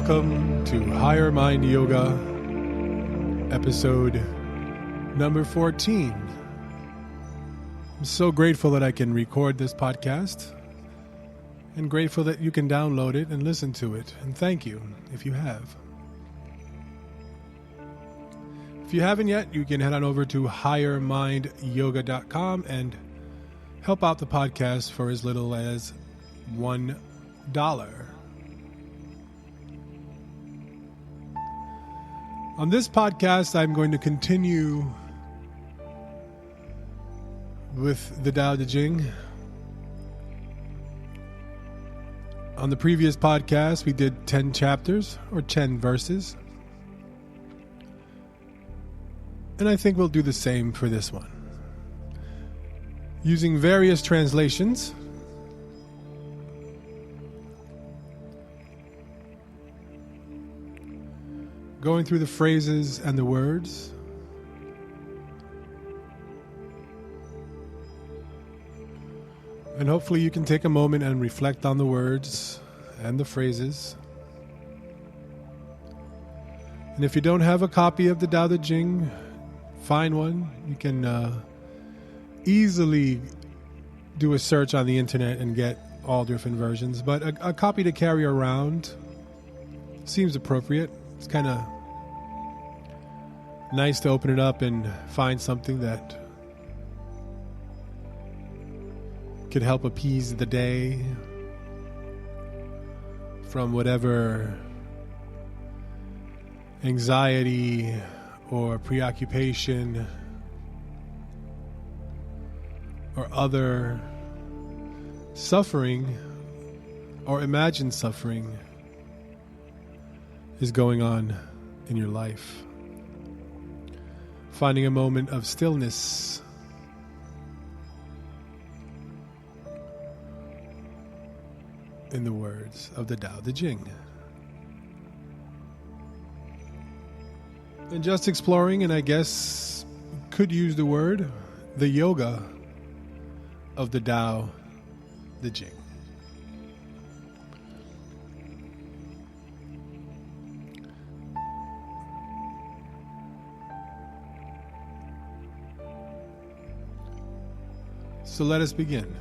Welcome to Higher Mind Yoga, episode number 14. I'm so grateful that I can record this podcast and grateful that you can download it and listen to it. And thank you if you have. If you haven't yet, you can head on over to highermindyoga.com and help out the podcast for as little as $1. On this podcast, I'm going to continue with the Tao Te Ching. On the previous podcast, we did 10 chapters or 10 verses. And I think we'll do the same for this one. Using various translations, going through the phrases and the words, and hopefully you can take a moment and reflect on the words and the phrases. And if you don't have a copy of the Tao Te Ching, find one. You can easily do a search on the internet and get all different versions, but a copy to carry around seems appropriate. It's kind of nice to open it up and find something that could help appease the day from whatever anxiety or preoccupation or other suffering or imagined suffering is going on in your life. Finding a moment of stillness in the words of the Tao Te Ching. And just exploring, and I guess could use the word, the yoga of the Tao Te Ching. So let us begin.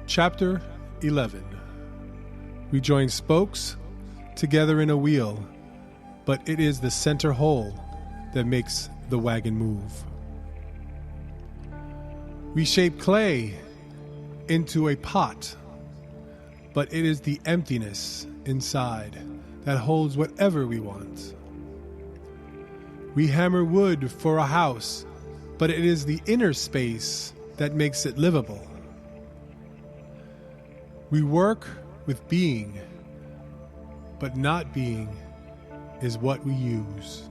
Chapter 11. We join spokes together in a wheel, but it is the center hole that makes the wagon move. We shape clay into a pot, but it is the emptiness inside that holds whatever we want. We hammer wood for a house, but it is the inner space that makes it livable. We work with being, but not being is what we use.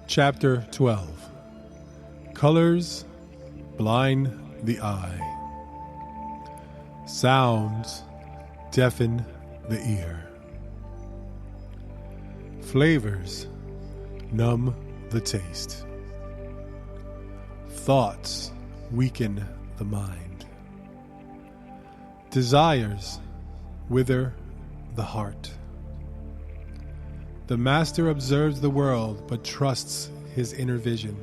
Chapter 12. Colors blind the eye. Sounds deafen the ear. Flavors numb the taste. Thoughts weaken the mind. Desires wither the heart. The master observes the world but trusts his inner vision.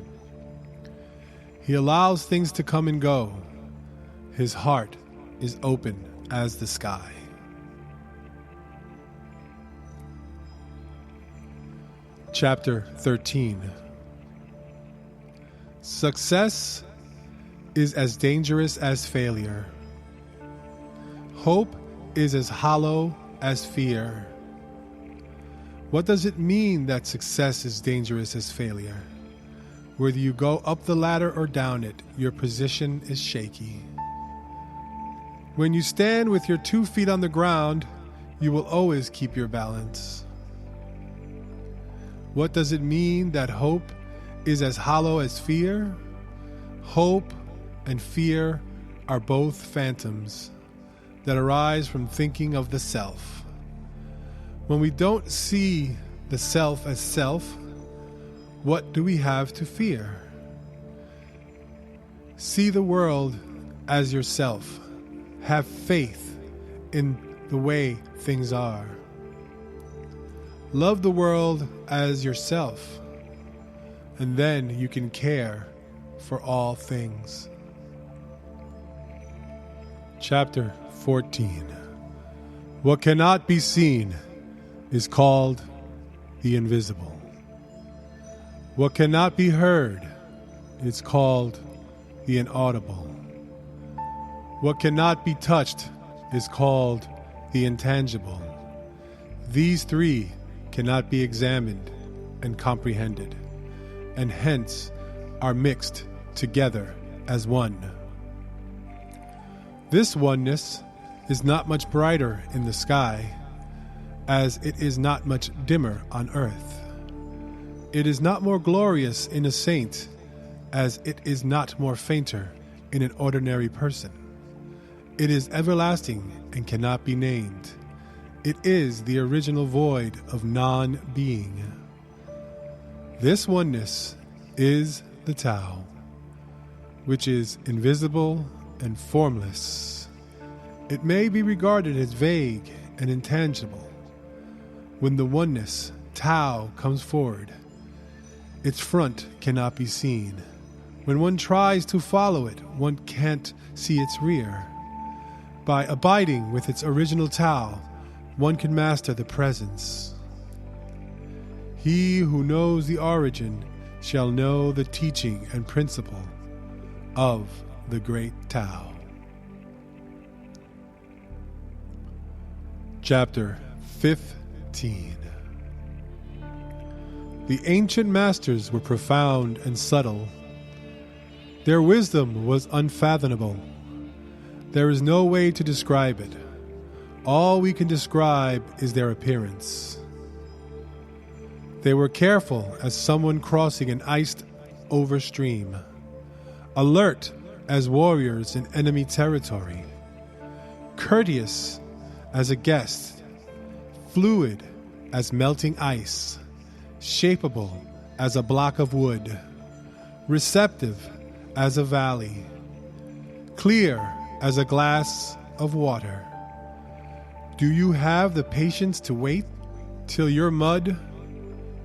He allows things to come and go. His heart is open as the sky. Chapter 13. Success is as dangerous as failure. Hope is as hollow as fear. What does it mean that success is dangerous as failure? Whether you go up the ladder or down it, your position is shaky. When you stand with your 2 feet on the ground, you will always keep your balance. What does it mean that hope is as hollow as fear? Hope and fear are both phantoms that arise from thinking of the self. When we don't see the self as self, what do we have to fear? See the world as yourself. Have faith in the way things are. Love the world as yourself, and then you can care for all things. Chapter 14. What cannot be seen is called the invisible. What cannot be heard is called the inaudible. What cannot be touched is called the intangible. These three cannot be examined and comprehended, and hence are mixed together as one. This oneness is not much brighter in the sky, as it is not much dimmer on earth. It is not more glorious in a saint, as it is not more fainter in an ordinary person. It is everlasting and cannot be named. It is the original void of non-being. This oneness is the Tao, which is invisible and formless. It may be regarded as vague and intangible. When the oneness, Tao, comes forward, its front cannot be seen. When one tries to follow it, one can't see its rear. By abiding with its original Tao, one can master the presence. He who knows the origin shall know the teaching and principle of the great Tao. Chapter 15. The ancient masters were profound and subtle. Their wisdom was unfathomable. There is no way to describe it. All we can describe is their appearance. They were careful as someone crossing an iced-over stream, alert as warriors in enemy territory, courteous as a guest, fluid as melting ice, shapeable as a block of wood, receptive as a valley, clear as a glass of water. Do you have the patience to wait till your mud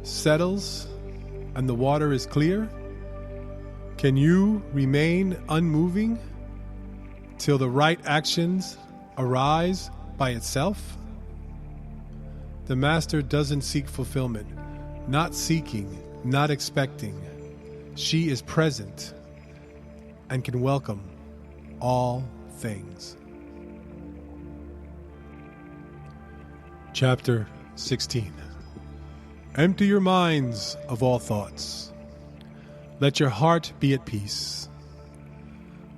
settles and the water is clear? Can you remain unmoving till the right actions arise by itself? The master doesn't seek fulfillment, not seeking, not expecting. She is present and can welcome all things. Chapter 16. Empty your minds of all thoughts. Let your heart be at peace.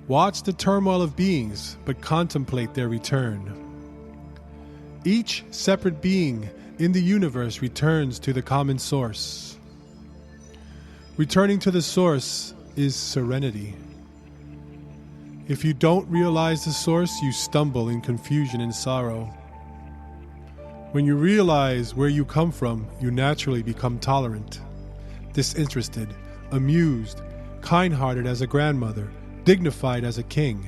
Watch the turmoil of beings, but contemplate their return. Each separate being in the universe returns to the common source. Returning to the source is serenity. If you don't realize the source, you stumble in confusion and sorrow. When you realize where you come from, you naturally become tolerant, disinterested, amused, kind-hearted as a grandmother, dignified as a king.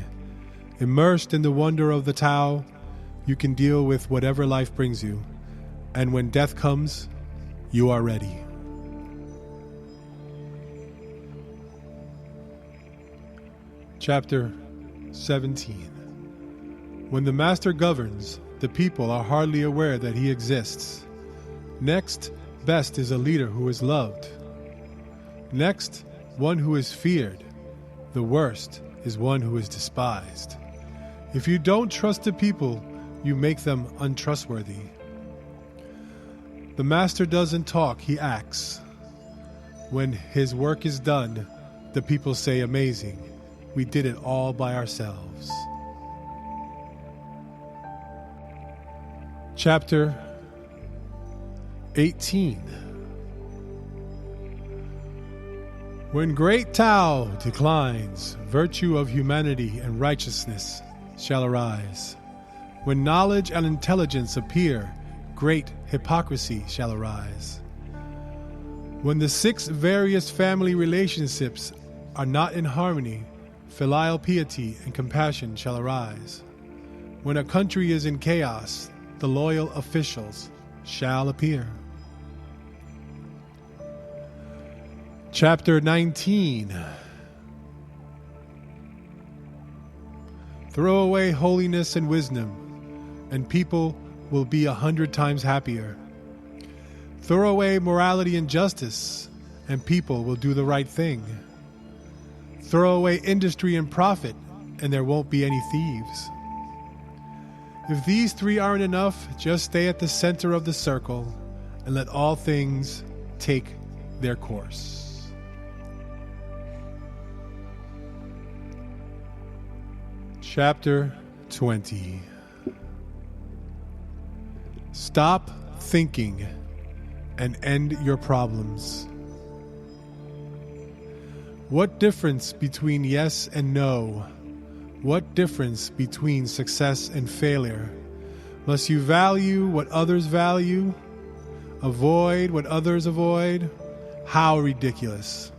Immersed in the wonder of the Tao, you can deal with whatever life brings you, and when death comes, you are ready. Chapter 17. When the master governs, the people are hardly aware that he exists. Next best is a leader who is loved. Next, one who is feared. The worst is one who is despised. If you don't trust the people, you make them untrustworthy. The master doesn't talk, he acts. When his work is done, the people say, "Amazing. We did it all by ourselves." Chapter 18. When great Tao declines, virtue of humanity and righteousness shall arise. When knowledge and intelligence appear, great hypocrisy shall arise. When the 6 various family relationships are not in harmony, filial piety and compassion shall arise. When a country is in chaos, the loyal officials shall appear. Chapter 19. Throw away holiness and wisdom, and people will be 100 times happier. Throw away morality and justice, and people will do the right thing. Throw away industry and profit, and there won't be any thieves. If these three aren't enough, just stay at the center of the circle and let all things take their course. Chapter 20. Stop thinking and end your problems. What difference between yes and no? What difference between success and failure? Must you value what others value? Avoid what others avoid? How ridiculous.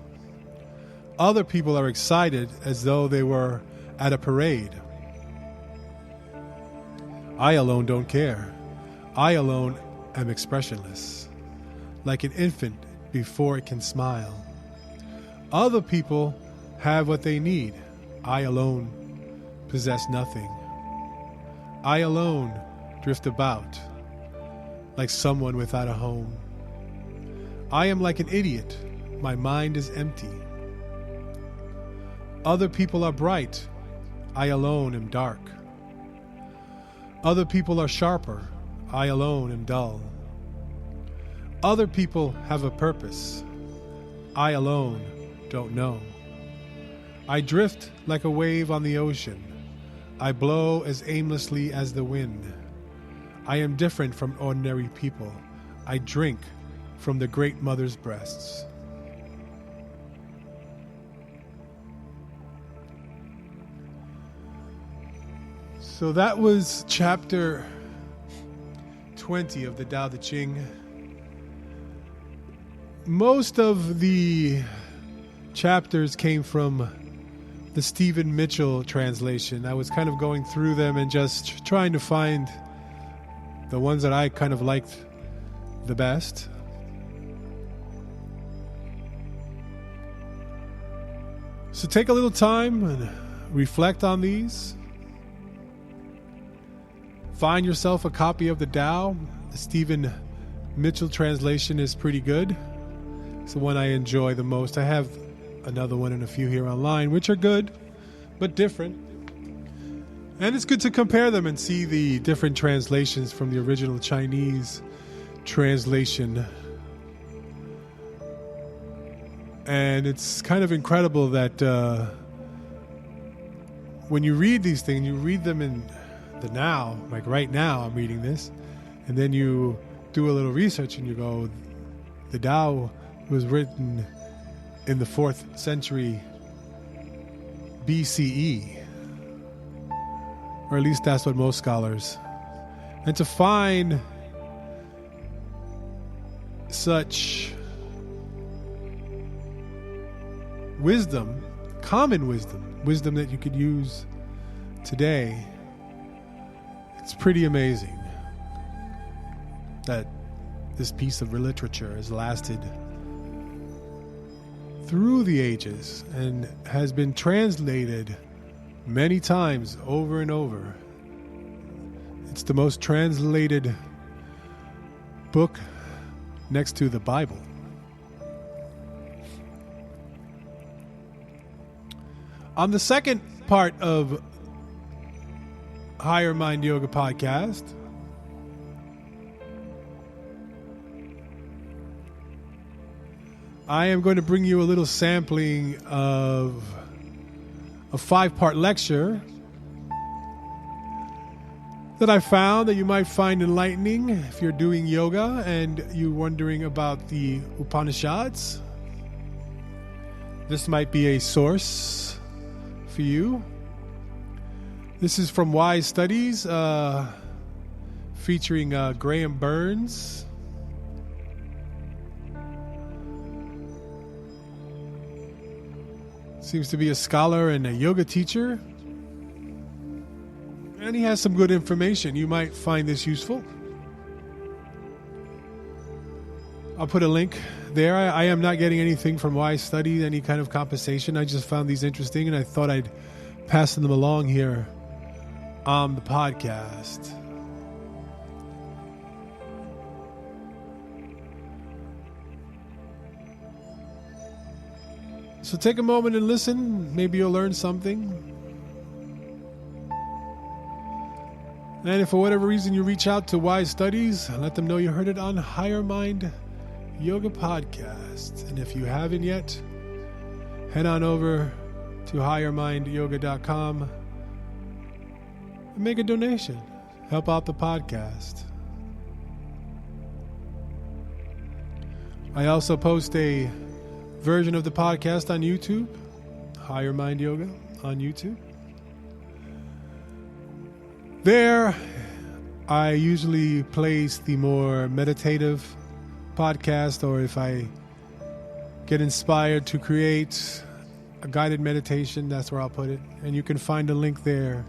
Other people are excited as though they were at a parade. I alone don't care. I alone am expressionless, like an infant before it can smile. Other people have what they need. I alone possess nothing. I alone drift about, like someone without a home. I am like an idiot. My mind is empty. Other people are bright. I alone am dark. Other people are sharper. I alone am dull. Other people have a purpose. I alone don't know. I drift like a wave on the ocean. I blow as aimlessly as the wind. I am different from ordinary people. I drink from the Great Mother's breasts. So that was chapter 20 of the Tao Te Ching. Most of the chapters came from the Stephen Mitchell translation. I was kind of going through them and just trying to find the ones that I kind of liked the best. So take a little time and reflect on these. Find yourself a copy of the Tao. The Stephen Mitchell translation is pretty good. It's the one I enjoy the most. I have another one and a few here online, which are good, but different. And it's good to compare them and see the different translations from the original Chinese translation. And it's kind of incredible that when you read these things, you read them in the now, like right now I'm reading this, and then you do a little research and you go, the Tao was written in the 4th century BCE, or at least that's what most scholars. And to find such wisdom, common wisdom that you could use today, it's pretty amazing that this piece of literature has lasted through the ages and has been translated many times over and over. It's the most translated book next to the Bible. On the second part of Higher Mind Yoga Podcast, I am going to bring you a little sampling of a 5-part lecture that I found that you might find enlightening if you're doing yoga and you're wondering about the Upanishads. This might be a source for you. This is from Wise Studies, featuring Graham Burns. Seems to be a scholar and a yoga teacher. And he has some good information. You might find this useful. I'll put a link there. I am not getting anything from Why Study, any kind of compensation. I just found these interesting and I thought I'd pass them along here on the podcast. So take a moment and listen. Maybe you'll learn something. And if for whatever reason you reach out to Wise Studies, let them know you heard it on Higher Mind Yoga Podcast. And if you haven't yet, head on over to highermindyoga.com and make a donation. Help out the podcast. I also post a version of the podcast on YouTube, Higher Mind Yoga on YouTube. There, I usually place the more meditative podcast, or if I get inspired to create a guided meditation, that's where I'll put it. And you can find a link there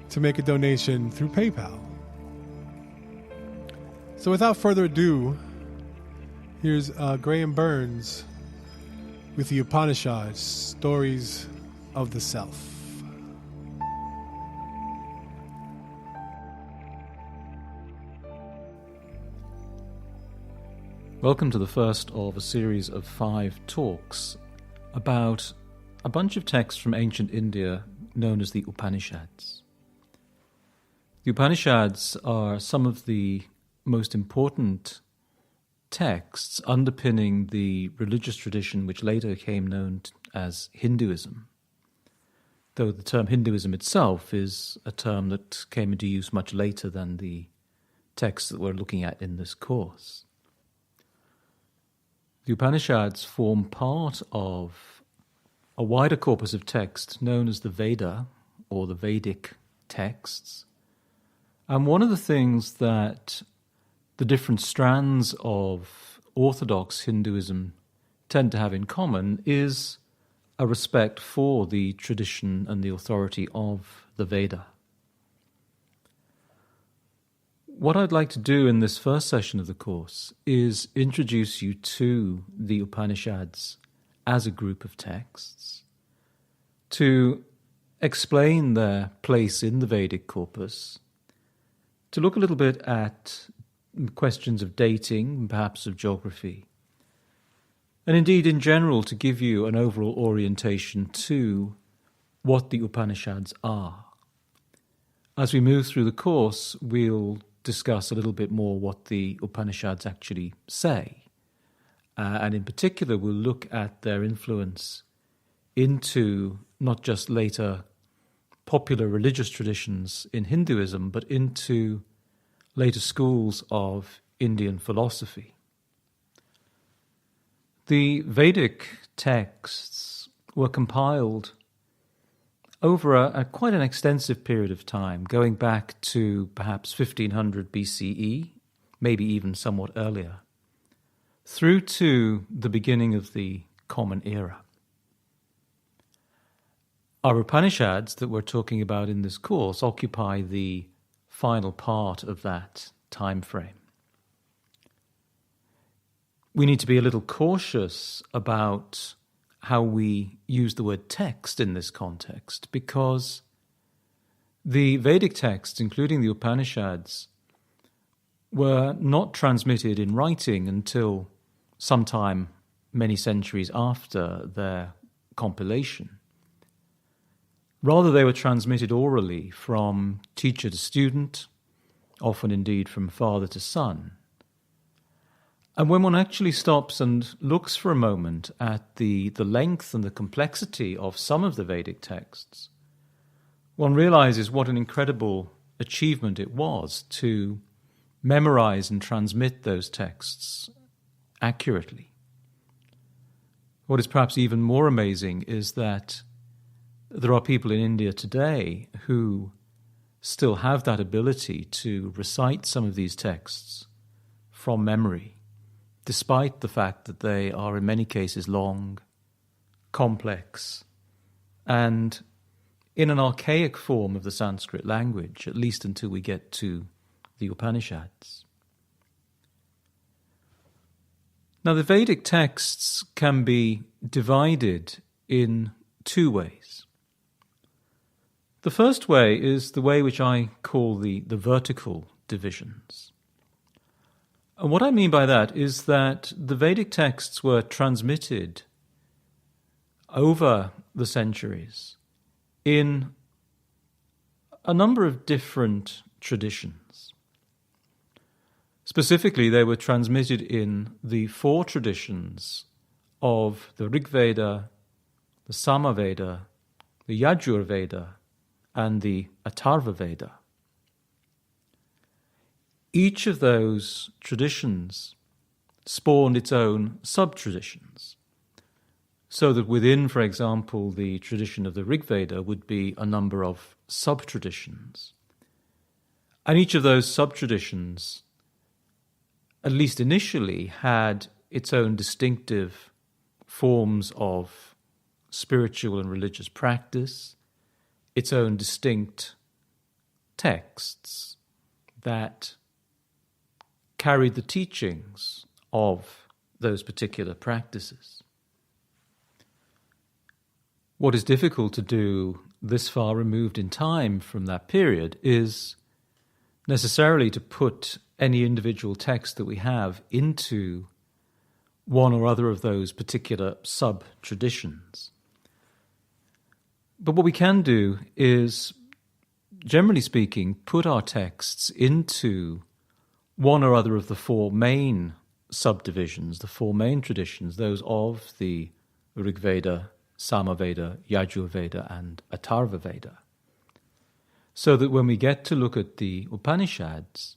to make a donation through PayPal. So without further ado, here's Graham Burns with the Upanishads, Stories of the Self. Welcome to the first of a series of 5 talks about a bunch of texts from ancient India known as the Upanishads. The Upanishads are some of the most important texts underpinning the religious tradition which later became known as Hinduism, though the term Hinduism itself is a term that came into use much later than the texts that we're looking at in this course. The Upanishads form part of a wider corpus of text known as the Veda, or the Vedic texts. And one of the things that the different strands of orthodox Hinduism tend to have in common is a respect for the tradition and the authority of the Veda. What I'd like to do in this first session of the course is introduce you to the Upanishads as a group of texts, to explain their place in the Vedic corpus, to look a little bit at questions of dating, perhaps of geography, and indeed in general to give you an overall orientation to what the Upanishads are. As we move through the course, we'll discuss a little bit more what the Upanishads actually say. And in particular, we'll look at their influence into not just later popular religious traditions in Hinduism, but into later schools of Indian philosophy. The Vedic texts were compiled over a quite an extensive period of time, going back to perhaps 1500 BCE, maybe even somewhat earlier, through to the beginning of the Common Era. Our Upanishads that we're talking about in this course occupy the final part of that time frame. We need to be a little cautious about how we use the word text in this context, because the Vedic texts, including the Upanishads, were not transmitted in writing until sometime many centuries after their compilation. Rather, they were transmitted orally from teacher to student, often indeed from father to son. And when one actually stops and looks for a moment at the length and the complexity of some of the Vedic texts, one realizes what an incredible achievement it was to memorize and transmit those texts accurately. What is perhaps even more amazing is that there are people in India today who still have that ability to recite some of these texts from memory, despite the fact that they are in many cases long, complex, and in an archaic form of the Sanskrit language, at least until we get to the Upanishads. Now, the Vedic texts can be divided in two ways. The first way is the way which I call the vertical divisions. And what I mean by that is that the Vedic texts were transmitted over the centuries in a number of different traditions. Specifically, they were transmitted in the four traditions of the Rig Veda, the Sama Veda, the Yajur Veda, and the Atharva Veda. Each of those traditions spawned its own sub-traditions, so that within, for example, the tradition of the Rig Veda would be a number of sub-traditions. And each of those sub-traditions, at least initially, had its own distinctive forms of spiritual and religious practice, its own distinct texts that carried the teachings of those particular practices. What is difficult to do this far removed in time from that period is necessarily to put any individual text that we have into one or other of those particular sub-traditions. But what we can do is, generally speaking, put our texts into one or other of the four main subdivisions, the four main traditions, those of the Rig Veda, Sama Veda, Yajur Veda, and Atharva Veda. So that when we get to look at the Upanishads,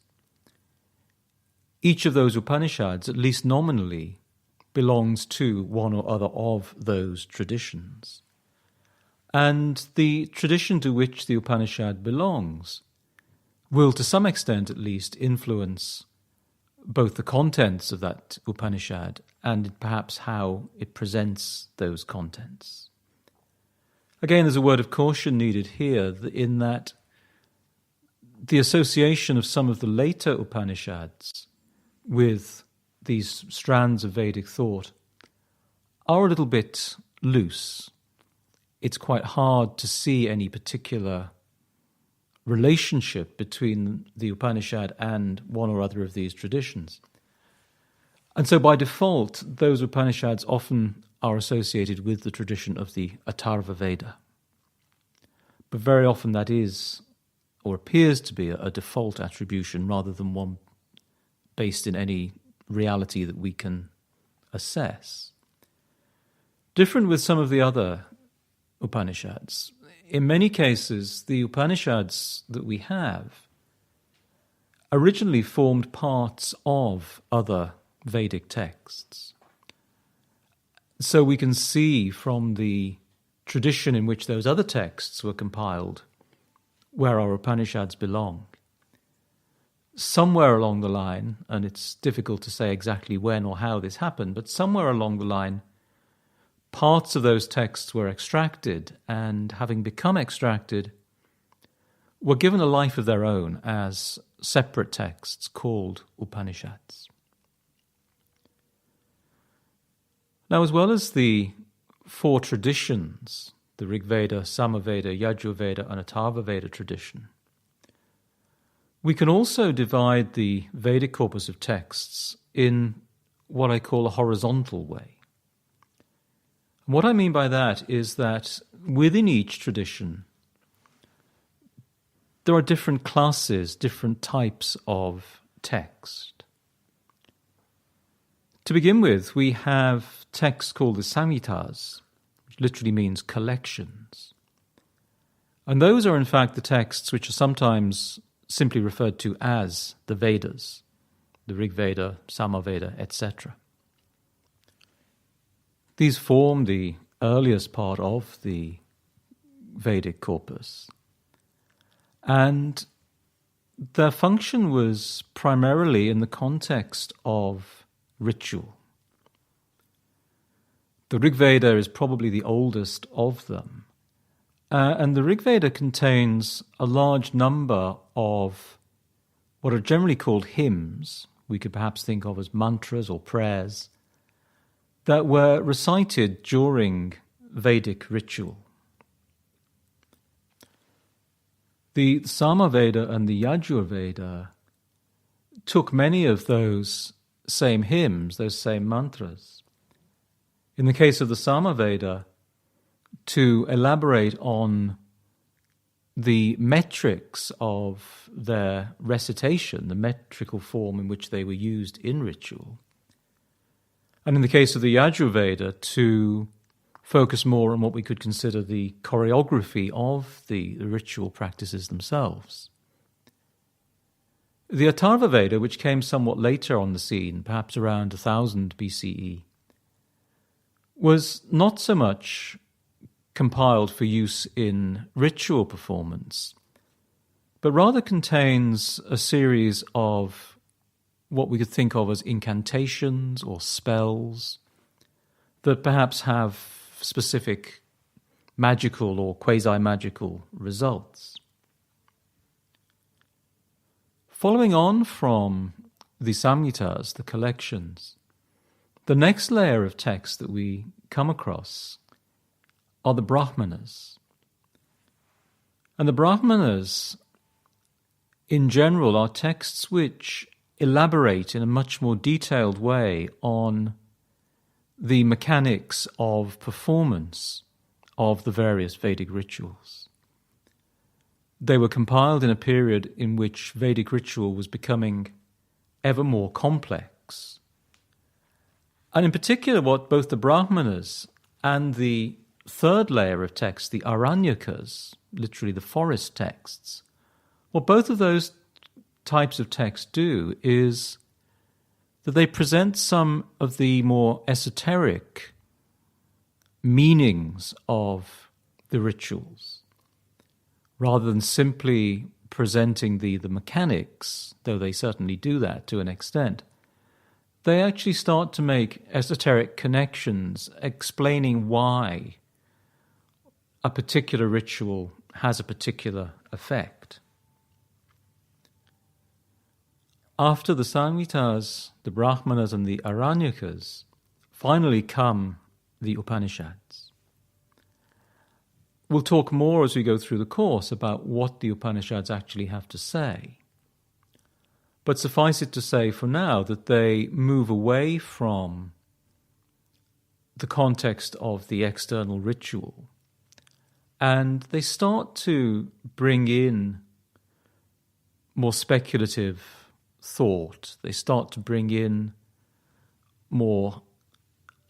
each of those Upanishads, at least nominally, belongs to one or other of those traditions. And the tradition to which the Upanishad belongs will, to some extent at least, influence both the contents of that Upanishad and perhaps how it presents those contents. Again, there's a word of caution needed here in that the association of some of the later Upanishads with these strands of Vedic thought are a little bit loose. It's quite hard to see any particular relationship between the Upanishad and one or other of these traditions. And so by default, those Upanishads often are associated with the tradition of the Atharva Veda. But very often that is, or appears to be, a default attribution rather than one based in any reality that we can assess. Different with some of the other Upanishads. In many cases, the Upanishads that we have originally formed parts of other Vedic texts. So we can see from the tradition in which those other texts were compiled where our Upanishads belong. Somewhere along the line, and it's difficult to say exactly when or how this happened, but somewhere along the line, parts of those texts were extracted, and having become extracted, were given a life of their own as separate texts called Upanishads. Now, as well as the four traditions, the Rig Veda, Sama Veda, Yajur Veda, and Atharva Veda tradition, we can also divide the Vedic corpus of texts in what I call a horizontal way. And what I mean by that is that within each tradition, there are different classes, different types of text. To begin with, we have texts called the Samhitas, which literally means collections. And those are in fact the texts which are sometimes simply referred to as the Vedas, the Rig Veda, Sama Veda, etc. These form the earliest part of the Vedic corpus. And their function was primarily in the context of ritual. The Rig Veda is probably the oldest of them. And the Rig Veda contains a large number of what are generally called hymns, we could perhaps think of as mantras or prayers, that were recited during Vedic ritual. The Samaveda and the Yajur Veda took many of those same hymns, those same mantras. In the case of the Samaveda, to elaborate on the metrics of their recitation, the metrical form in which they were used in ritual. And in the case of the Yajur Veda, to focus more on what we could consider the choreography of the ritual practices themselves. The Atharva Veda, which came somewhat later on the scene, perhaps around 1000 BCE, was not so much compiled for use in ritual performance, but rather contains a series of what we could think of as incantations or spells that perhaps have specific magical or quasi-magical results. Following on from the Samhitas, the collections, the next layer of text that we come across are the Brahmanas. And the Brahmanas, in general, are texts which elaborate in a much more detailed way on the mechanics of performance of the various Vedic rituals. They were compiled in a period in which Vedic ritual was becoming ever more complex. And in particular, what both the Brahmanas and the third layer of text, the Aranyakas, literally the forest texts, what both of those types of texts do is that they present some of the more esoteric meanings of the rituals, rather than simply presenting the mechanics, though they certainly do that to an extent. They actually start to make esoteric connections, explaining why a particular ritual has a particular effect. After the Samhitas, the Brahmanas and the Aranyakas, finally come the Upanishads. We'll talk more as we go through the course about what the Upanishads actually have to say. But suffice it to say for now that they move away from the context of the external ritual, and they start to bring in more speculative thought. They start to bring in more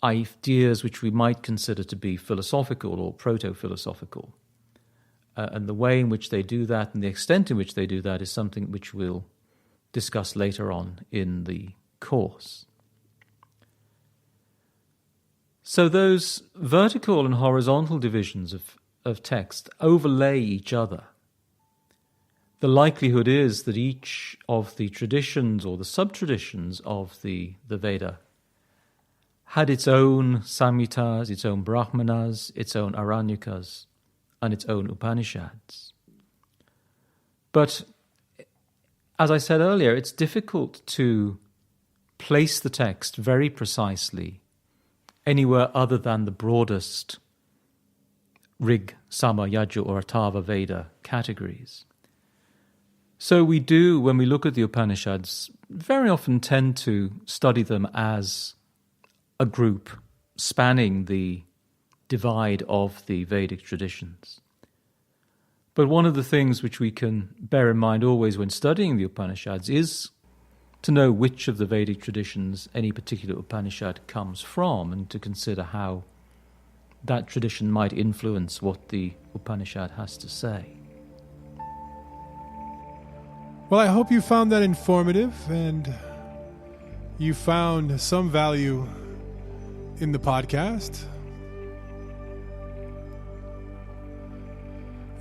ideas which we might consider to be philosophical or proto-philosophical. And the way in which they do that and the extent in which they do that is something which we'll discuss later on in the course. So those vertical and horizontal divisions of text overlay each other. The likelihood is that each of the traditions or the sub-traditions of the Veda had its own Samhitas, its own Brahmanas, its own Aranyakas, and its own Upanishads. But, as I said earlier, it's difficult to place the text very precisely anywhere other than the broadest Rig, Sama, Yajur, or Atharva Veda categories. So we do, when we look at the Upanishads, very often tend to study them as a group spanning the divide of the Vedic traditions. But one of the things which we can bear in mind always when studying the Upanishads is to know which of the Vedic traditions any particular Upanishad comes from, and to consider how that tradition might influence what the Upanishad has to say. Well, I hope you found that informative and you found some value in the podcast.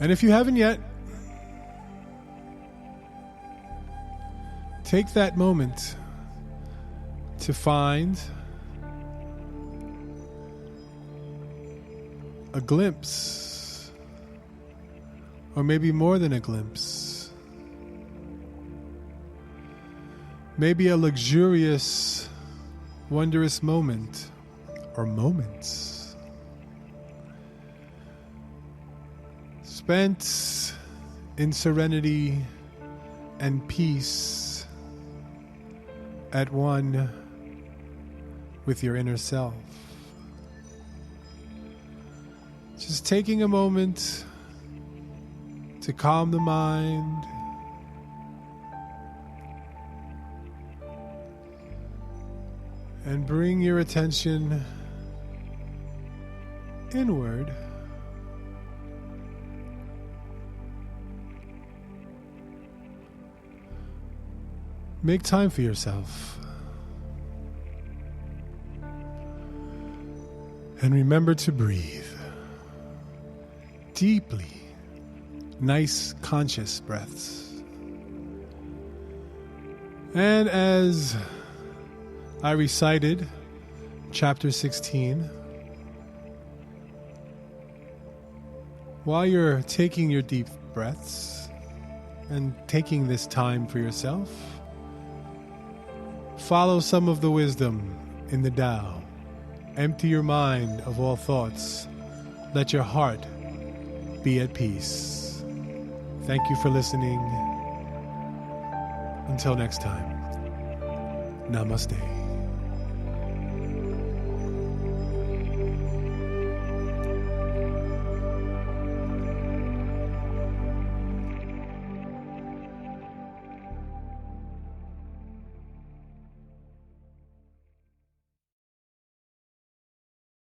And if you haven't yet, take that moment to find a glimpse, or maybe more than a glimpse, maybe a luxurious, wondrous moment or moments spent in serenity and peace at one with your inner self. Just taking a moment to calm the mind, and bring your attention inward. Make time for yourself. And remember to breathe deeply, nice conscious breaths. And as I recited chapter 16, while you're taking your deep breaths and taking this time for yourself, follow some of the wisdom in the Tao. Empty your mind of all thoughts. Let your heart be at peace. Thank you for listening. Until next time, Namaste.